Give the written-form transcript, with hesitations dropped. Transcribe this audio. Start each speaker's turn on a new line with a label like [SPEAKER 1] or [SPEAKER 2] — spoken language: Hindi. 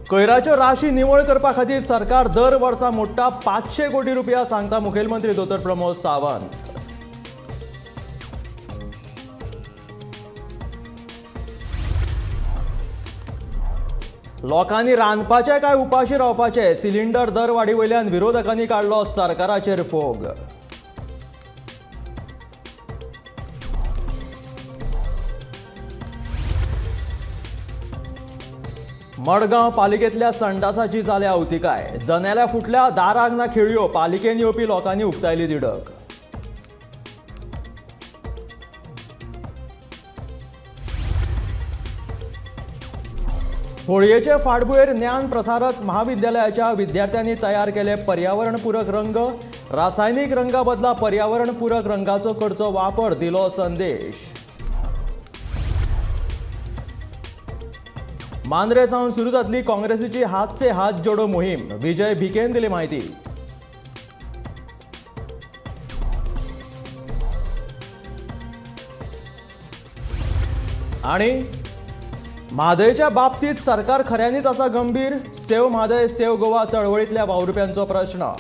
[SPEAKER 1] कोयराच्यो राशी निवळ करपा खातीर सरकार दर वर्सा मोडटा 500 कोटी रुपया, सांगता मुखेलमंत्री दोतोर प्रमोद सावंत. लोकांनी रांदपाचे काय उपाशी रावपाचे, सिलिंडर दर वाडी वयल्यान विरोधकांनी काडलो सरकाराचेर फोग. मडगांव पालिकेंतल्या संडासाची जाल्या अवतिकाय, जनेल्या फुटल्या, दाराक ना खेळयो, पालिकेन येवपी लोकांनी उक्तायली दिडक. होळयेचे फाटभुंयेर ज्ञान प्रसारक महाविद्यालयाच्या विद्यार्थ्यांनी तयार केले पर्यावरणपूरक रंग, रासायनिक रंगा बदला पर्यावरणपूरक रंगाचो करचो वापर, दिलो संदेश. मांद्रे सावन सुरू जातली काँग्रेसीची हात से हात जोडो मोहीम, विजय भिकेन दिली माहिती. आणि म्हादयच्या बाबतीत सरकार खऱ्यांनीच आसा गंभीर, सेव म्हादय सेव गोवा चळवळीतल्या वावुरप्यांचो प्रश्न.